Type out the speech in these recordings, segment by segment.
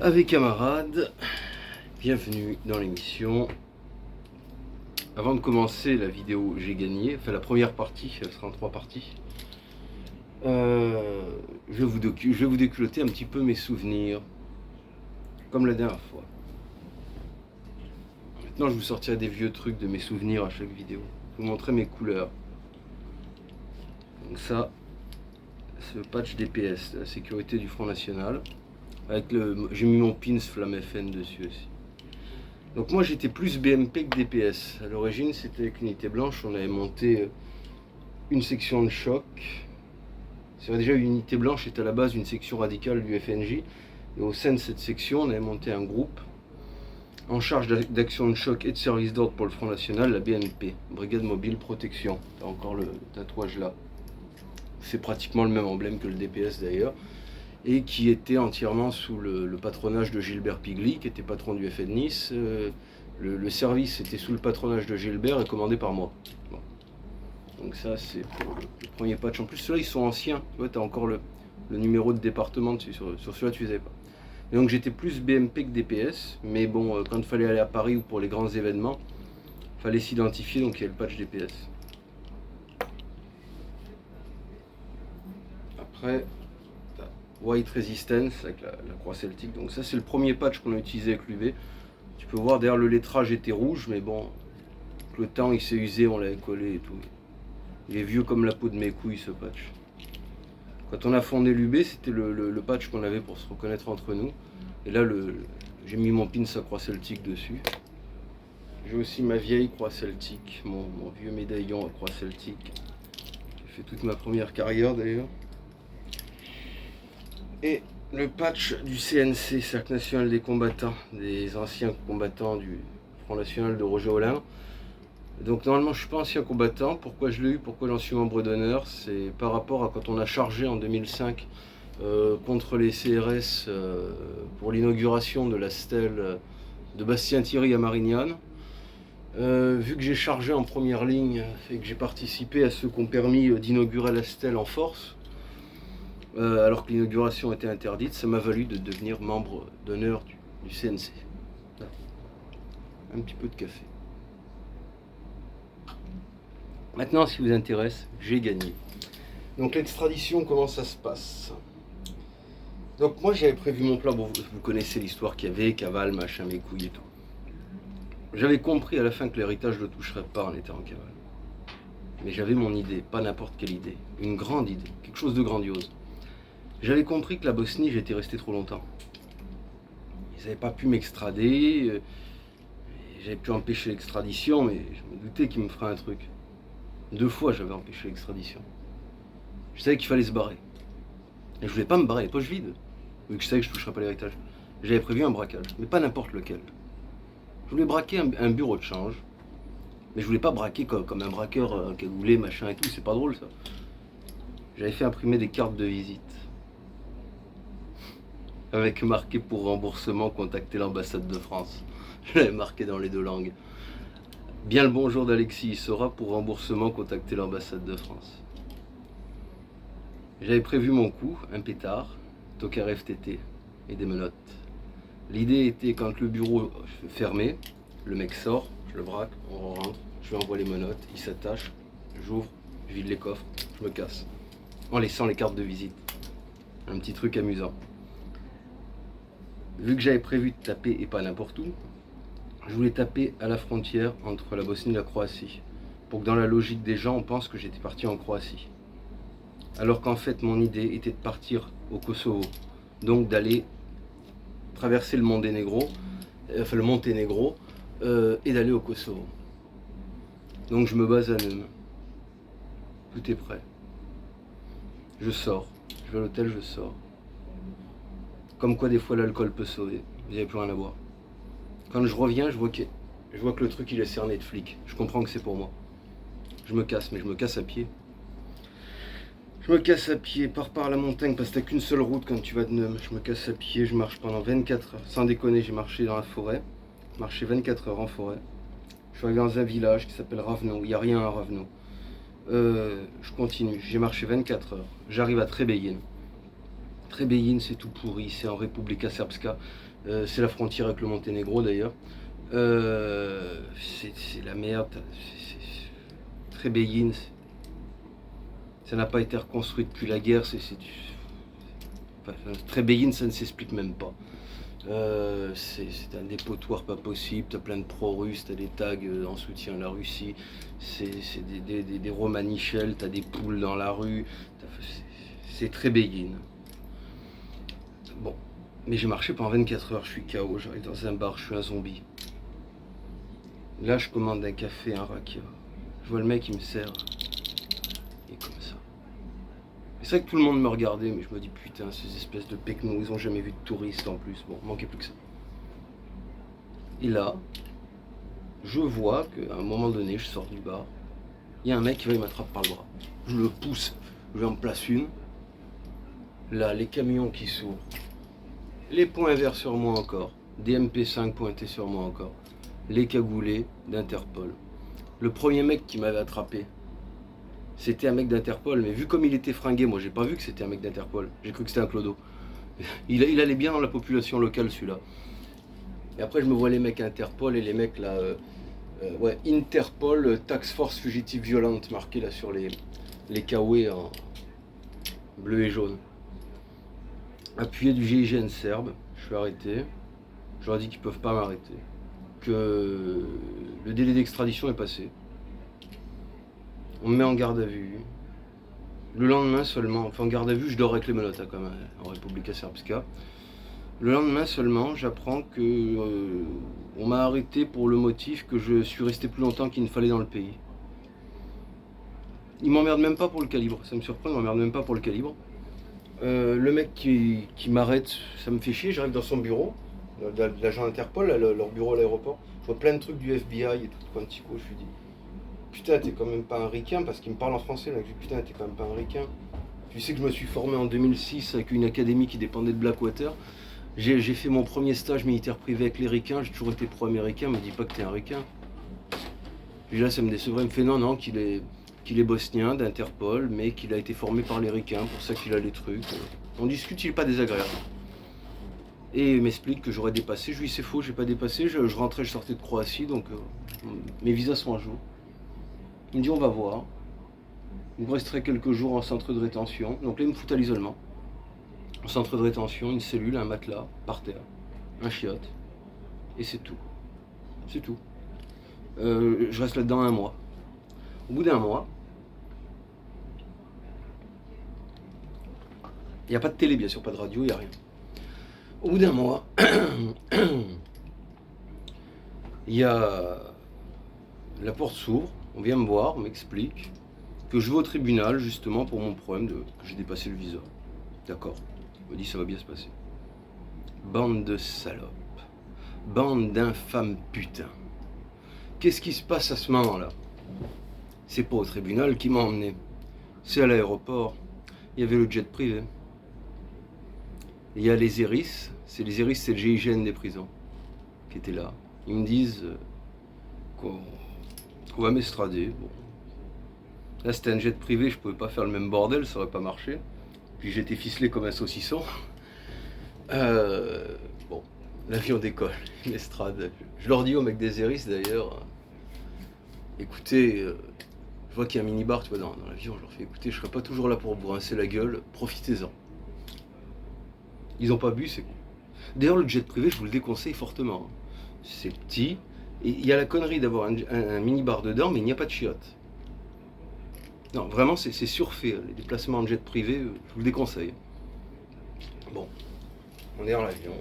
Avec camarades, bienvenue dans l'émission. Avant de commencer la vidéo j'ai gagné, enfin la première partie, elle sera en 3 parties. Je vais vous déculoter un petit peu mes souvenirs, comme la dernière fois. Maintenant je vous sortirai des vieux trucs de mes souvenirs à chaque vidéo. Je vous montrerai mes couleurs. Donc ça, c'est le patch DPS, de la sécurité du Front National. J'ai mis mon pins Flamme FN dessus aussi. Donc moi j'étais plus BMP que DPS. À l'origine c'était avec l'unité blanche, on avait monté une section de choc. C'est vrai, déjà une unité blanche était à la base une section radicale du FNJ. Et au sein de cette section on avait monté un groupe en charge d'action de choc et de service d'ordre pour le Front National, la BMP, Brigade Mobile Protection. T'as encore le tatouage là. C'est pratiquement le même emblème que le DPS d'ailleurs. Et qui était entièrement sous le patronage de Gilbert Pigli, qui était patron du FN Nice. Le service était sous le patronage de Gilbert et commandé par moi. Bon. Donc ça c'est pour le premier patch. En plus ceux-là ils sont anciens, tu vois, tu as encore le numéro de département dessus, sur celui-là tu les avais pas. Et donc j'étais plus BMP que DPS, mais bon, quand il fallait aller à Paris ou pour les grands événements, il fallait s'identifier, donc il y a le patch DPS. Après, White Resistance avec la croix celtique, donc ça c'est le premier patch qu'on a utilisé avec l'UV. Tu peux voir derrière le lettrage était rouge, mais bon, le temps il s'est usé, on l'avait collé et tout. Il est vieux comme la peau de mes couilles ce patch. Quand on a fondé l'UB, c'était le patch qu'on avait pour se reconnaître entre nous. Et là j'ai mis mon pin à croix celtique dessus. J'ai aussi ma vieille croix celtique, mon vieux médaillon à croix celtique. J'ai fait toute ma première carrière d'ailleurs. Et le patch du CNC, Cercle National des Combattants, des anciens combattants du Front National de Roger Hollin. Donc normalement je suis pas ancien combattant. Pourquoi je l'ai eu, pourquoi j'en suis membre d'honneur, c'est par rapport à quand on a chargé en 2005 contre les CRS pour l'inauguration de la stèle de Bastien-Thierry à Marignane. Vu que j'ai chargé en première ligne et que j'ai participé à ceux qui ont permis d'inaugurer la stèle en force, alors que l'inauguration était interdite, ça m'a valu de devenir membre d'honneur du CNC. Un petit peu de café. Maintenant, ce qui vous intéresse, j'ai gagné. Donc l'extradition, comment ça se passe? Donc moi j'avais prévu mon plan, bon, vous connaissez l'histoire qu'il y avait, cavale, machin, mes couilles et tout. J'avais compris à la fin que l'héritage ne le toucherait pas en étant en cavale. Mais j'avais mon idée, pas n'importe quelle idée, une grande idée, quelque chose de grandiose. J'avais compris que la Bosnie, j'étais resté trop longtemps. Ils n'avaient pas pu m'extrader, j'avais pu empêcher l'extradition, mais je me doutais qu'ils me feraient un truc. 2 fois j'avais empêché l'extradition. Je savais qu'il fallait se barrer. Et je voulais pas me barrer les poches vides, vu que je savais que je ne toucherais pas l'héritage. J'avais prévu un braquage, mais pas n'importe lequel. Je voulais braquer un bureau de change, mais je voulais pas braquer comme un braqueur cagoulé, machin et tout, c'est pas drôle ça. J'avais fait imprimer des cartes de visite. Avec marqué pour remboursement, contacter l'ambassade de France. Je l'avais marqué dans les 2 langues. Bien le bonjour d'Alexis Issora, pour remboursement, contacter l'ambassade de France. J'avais prévu mon coup, un pétard, tocard FTT et des menottes. L'idée était quand le bureau fermé, le mec sort, je le braque, on rentre, je lui envoie les menottes, il s'attache, j'ouvre, je vide les coffres, je me casse. En laissant les cartes de visite. Un petit truc amusant. Vu que j'avais prévu de taper et pas n'importe où, je voulais taper à la frontière entre la Bosnie et la Croatie. Pour que dans la logique des gens, on pense que j'étais parti en Croatie. Alors qu'en fait, mon idée était de partir au Kosovo. Donc d'aller traverser le Monténégro, et d'aller au Kosovo. Donc je me base à Neum. Tout est prêt. Je sors. Je vais à l'hôtel, je sors. Comme quoi des fois l'alcool peut sauver. Vous n'avez plus rien à boire. Quand je reviens, je vois que le truc il est cerné de flics. Je comprends que c'est pour moi. Je me casse, mais je me casse à pied. Je me casse à pied, pars par la montagne, parce que t'as qu'une seule route quand tu vas de Neum. Je me casse à pied, je marche pendant 24 heures. Sans déconner, j'ai marché dans la forêt. Marché 24 heures en forêt. Je suis arrivé dans un village qui s'appelle Ravno. Il n'y a rien à Ravno. Je continue, j'ai marché 24 heures. J'arrive à Trebejin. Trebejin, c'est tout pourri, c'est en Republika Srpska. C'est la frontière avec le Monténégro d'ailleurs. C'est la merde. Trebéguine, ça n'a pas été reconstruit depuis la guerre. Enfin, Trebéguine, ça ne s'explique même pas. C'est un dépotoir pas possible, t'as plein de pro-russes, t'as des tags en soutien à la Russie, c'est des romanichels, t'as des poules dans la rue, c'est très béguine. Bon, mais j'ai marché pendant 24 heures, je suis KO, j'arrive dans un bar, je suis un zombie. Là je commande un café, un rakia, je vois le mec il me sert, et comme ça. C'est vrai que tout le monde me regardait, mais je me dis putain, ces espèces de pecnos, ils ont jamais vu de touristes en plus, bon, manquait plus que ça. Et là, je vois qu'à un moment donné, je sors du bar, il y a un mec qui va, il m'attrape par le bras. Je le pousse, je lui en place une. Là, les camions qui s'ouvrent, les points verts sur moi encore, des MP5 pointés sur moi encore, les cagoulés d'Interpol. Le premier mec qui m'avait attrapé, c'était un mec d'Interpol, mais vu comme il était fringué, moi j'ai pas vu que c'était un mec d'Interpol, j'ai cru que c'était un clodo. Il allait bien dans la population locale celui-là. Et après je me vois les mecs Interpol et les mecs là, ouais, Interpol, Task Force Fugitive Violente, marqué là sur les kawaii en bleu et jaune. Appuyé du GIGN serbe, je suis arrêté, je leur ai dit qu'ils peuvent pas m'arrêter, que le délai d'extradition est passé. On me met en garde à vue. Le lendemain seulement, enfin en garde à vue, je dors avec les menottes quand même, en Republika Srpska. Le lendemain seulement, j'apprends que on m'a arrêté pour le motif que je suis resté plus longtemps qu'il ne fallait dans le pays. Il m'emmerde même pas pour le calibre, ça me surprend, il m'emmerde même pas pour le calibre. Le mec qui m'arrête, ça me fait chier, j'arrive dans son bureau, l'agent Interpol, leur bureau à l'aéroport, je vois plein de trucs du FBI et tout, Quantico, je lui dis putain, t'es quand même pas un ricain, parce qu'il me parle en français là, je dis putain, t'es quand même pas un ricain. Tu sais que je me suis formé en 2006 avec une académie qui dépendait de Blackwater. J'ai fait mon premier stage militaire privé avec les ricains, j'ai toujours été pro-américain, me dis pas que t'es un ricain. Puis là, ça me décevrait, il me fait non, qu'il est bosnien d'Interpol, mais qu'il a été formé par les ricains, pour ça qu'il a les trucs. On discute, il est pas désagréable. Et il m'explique que j'aurais dépassé, je lui dis c'est faux, j'ai pas dépassé, je rentrais, je sortais de Croatie, donc mes visas sont à jour. Il me dit on va voir. Il me resterait quelques jours en centre de rétention. Donc là il me fout à l'isolement. En centre de rétention, une cellule, un matelas, par terre, un chiotte. Et c'est tout. C'est tout. Je reste là-dedans un mois. Au bout d'un mois, il n'y a pas de télé bien sûr, pas de radio, il n'y a rien. Au bout d'un mois, il y a... La porte s'ouvre, on vient me voir, on m'explique que je vais au tribunal justement pour mon problème que j'ai dépassé le visa. D'accord, on me dit ça va bien se passer. Bande de salopes, bande d'infâmes putains. Qu'est-ce qui se passe à ce moment-là? C'est pas au tribunal qui m'a emmené, c'est à l'aéroport. Il y avait le jet privé. Il y a les ERIS, c'est le GIGN des prisons qui étaient là. Ils me disent qu'on va m'estrader. Bon. Là c'était un jet privé, je pouvais pas faire le même bordel, ça aurait pas marché. Puis j'étais ficelé comme un saucisson. Bon, l'avion décolle, ils m'estradent. Je leur dis aux mecs des ERIS d'ailleurs, écoutez, je vois qu'il y a un minibar, tu vois, dans l'avion, je leur fais écoutez, je serai pas toujours là pour vous rincer la gueule, profitez-en. Ils n'ont pas bu, c'est con. D'ailleurs, le jet privé, je vous le déconseille fortement. C'est petit, et il y a la connerie d'avoir un mini-bar dedans, mais il n'y a pas de chiottes. Non, vraiment, c'est surfait. Les déplacements en jet privé, je vous le déconseille. Bon, on est dans l'avion.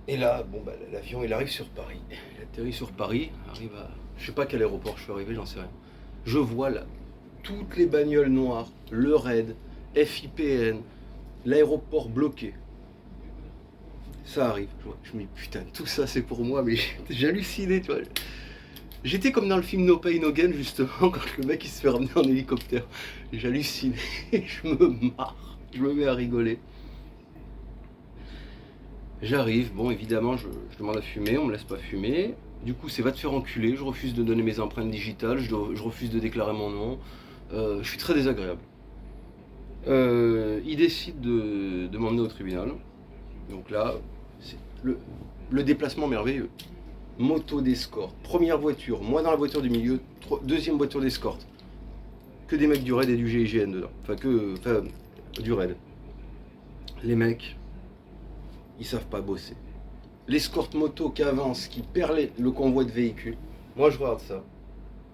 Et là, bon, bah, l'avion, il arrive sur Paris. Il atterrit sur Paris, arrive à... Je sais pas quel aéroport je suis arrivé, j'en sais rien. Je vois là, toutes les bagnoles noires, le RAID, FIPN, l'aéroport bloqué. Ça arrive, je me dis putain, tout ça c'est pour moi, mais j'ai halluciné, tu vois. J'étais comme dans le film No Pain No Gain justement, quand le mec il se fait ramener en hélicoptère. J'ai halluciné, je me marre, je me mets à rigoler. J'arrive, bon évidemment je demande à fumer, on me laisse pas fumer. Du coup c'est va te faire enculer, je refuse de donner mes empreintes digitales, je refuse de déclarer mon nom. Je suis très désagréable. Il décide de m'emmener au tribunal. Donc là, C'est le déplacement merveilleux. Moto d'escorte, première voiture, moi dans la voiture du milieu, deuxième voiture d'escorte. Que des mecs du raid et du GIGN dedans. Enfin, du raid. Les mecs, ils savent pas bosser. L'escorte moto qui avance, qui perd le convoi de véhicules. Moi, je regarde ça.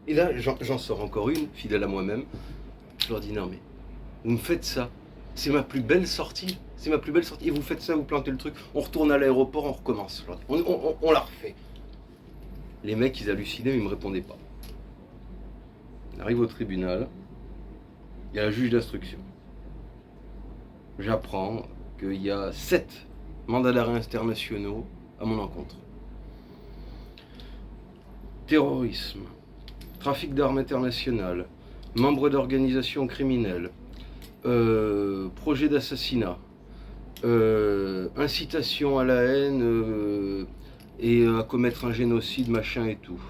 Et là, j'en sors encore une, fidèle à moi-même. Je leur dis, non mais, vous me faites ça. C'est ma plus belle sortie. C'est ma plus belle sortie. Et vous faites ça, vous plantez le truc. On retourne à l'aéroport, on recommence. Je leur dis, on la refait. Les mecs, ils hallucinaient, mais ils me répondaient pas. On arrive au tribunal. Il y a un juge d'instruction. J'apprends qu'il y a 7 mandats d'arrêt internationaux à mon encontre. Terrorisme, trafic d'armes internationales, membre d'organisations criminelles, projet d'assassinat, incitation à la haine et à commettre un génocide, machin et tout.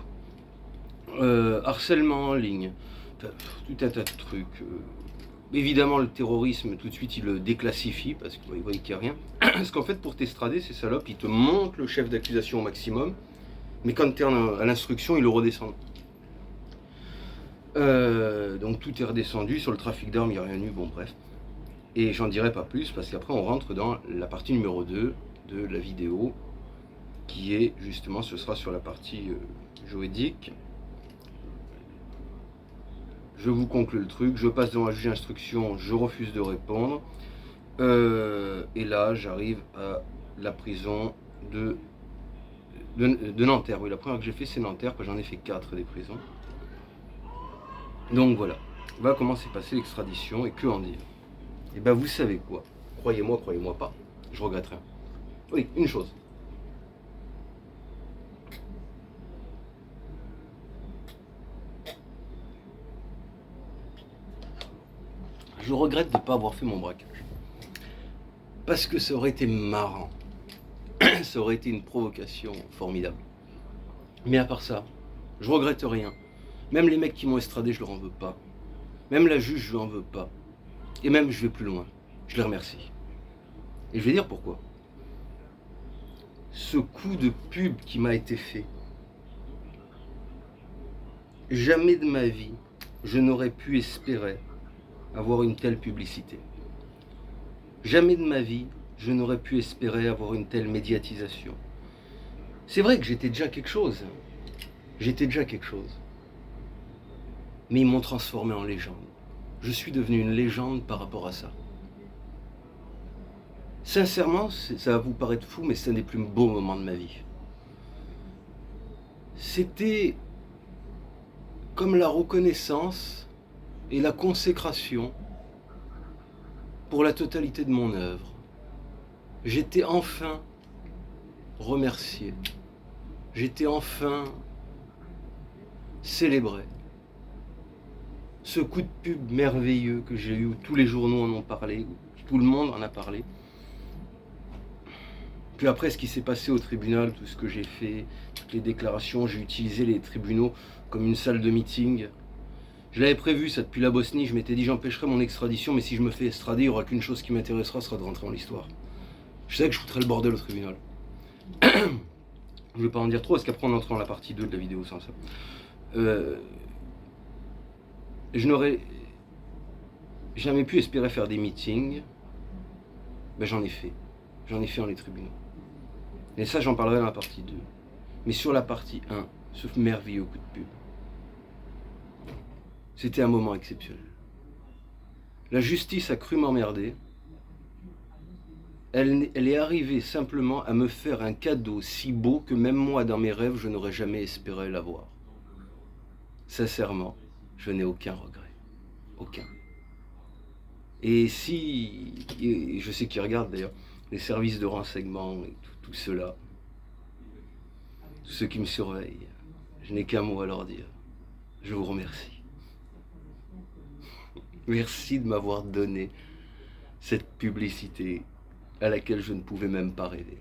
Harcèlement en ligne, tout un tas de trucs. Évidemment, le terrorisme, tout de suite, il le déclassifie parce qu'il voit qu'il n'y a rien. Parce qu'en fait, pour t'estrader, ces salopes, ils te montent le chef d'accusation au maximum, mais quand tu es à l'instruction, ils le redescendent. Donc tout est redescendu. Sur le trafic d'armes, il n'y a rien eu, bon bref. Et j'en dirai pas plus parce qu'après, on rentre dans la partie numéro 2 de la vidéo, qui est justement, ce sera sur la partie juridique. Je vous conclue le truc, je passe devant un juge d'instruction, je refuse de répondre. Et là, j'arrive à la prison de Nanterre. Oui, la première que j'ai fait, c'est Nanterre, j'en ai fait 4 des prisons. Donc voilà, voilà comment s'est passée l'extradition et que en dire. Et ben vous savez quoi, croyez-moi pas, je regrette rien. Oui, une chose. Je regrette de ne pas avoir fait mon braquage. Parce que ça aurait été marrant. Ça aurait été une provocation formidable. Mais à part ça, je regrette rien. Même les mecs qui m'ont estradé, je leur en veux pas. Même la juge, je lui en veux pas. Et même, je vais plus loin. Je les remercie. Et je vais dire pourquoi. Ce coup de pub qui m'a été fait, jamais de ma vie, je n'aurais pu espérer avoir une telle publicité. Jamais de ma vie, je n'aurais pu espérer avoir une telle médiatisation. C'est vrai que j'étais déjà quelque chose. J'étais déjà quelque chose. Mais ils m'ont transformé en légende. Je suis devenu une légende par rapport à ça. Sincèrement, ça va vous paraître fou, mais c'est un des plus beaux moments de ma vie. C'était comme la reconnaissance et la consécration pour la totalité de mon œuvre. J'étais enfin remercié. J'étais enfin célébré. Ce coup de pub merveilleux que j'ai eu, où tous les journaux en ont parlé, où tout le monde en a parlé. Puis après, ce qui s'est passé au tribunal, tout ce que j'ai fait, toutes les déclarations, j'ai utilisé les tribunaux comme une salle de meeting. Je l'avais prévu, ça, depuis la Bosnie. Je m'étais dit, j'empêcherai mon extradition, mais si je me fais extrader, il n'y aura qu'une chose qui m'intéressera, ce sera de rentrer dans l'histoire. Je savais que je foutrais le bordel au tribunal. Je ne vais pas en dire trop, parce qu'après, on entre dans la partie 2 de la vidéo sans ça. Je n'aurais jamais pu espérer faire des meetings. Ben, j'en ai fait. J'en ai fait dans les tribunaux. Et ça, j'en parlerai dans la partie 2. Mais sur la partie 1, ce merveilleux coup de pub, c'était un moment exceptionnel. La justice a cru m'emmerder. Elle est arrivée simplement à me faire un cadeau si beau que même moi, dans mes rêves, je n'aurais jamais espéré l'avoir. Sincèrement, je n'ai aucun regret. Aucun. Et si, et je sais qu'ils regardent d'ailleurs, les services de renseignement et tout cela, tous ceux qui me surveillent, je n'ai qu'un mot à leur dire. Je vous remercie. Merci de m'avoir donné cette publicité à laquelle je ne pouvais même pas rêver.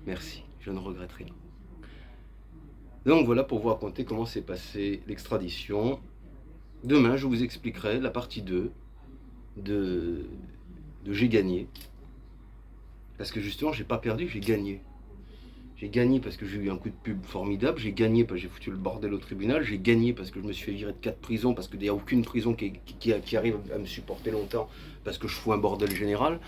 Merci, je ne regrette rien. Donc voilà pour vous raconter comment s'est passée l'extradition. Demain, je vous expliquerai la partie 2 de J'ai gagné. Parce que justement, j'ai pas perdu, j'ai gagné. J'ai gagné parce que j'ai eu un coup de pub formidable, j'ai gagné parce que j'ai foutu le bordel au tribunal, j'ai gagné parce que je me suis fait virer de 4 prisons, parce qu'il n'y a aucune prison qui arrive à me supporter longtemps, parce que je fous un bordel général.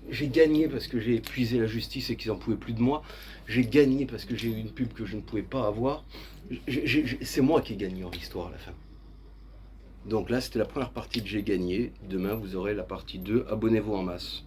J'ai gagné parce que j'ai épuisé la justice et qu'ils n'en pouvaient plus de moi. J'ai gagné parce que j'ai eu une pub que je ne pouvais pas avoir. C'est moi qui ai gagné en histoire à la fin. Donc là, c'était la première partie de J'ai gagné. Demain, vous aurez la partie 2. Abonnez-vous en masse.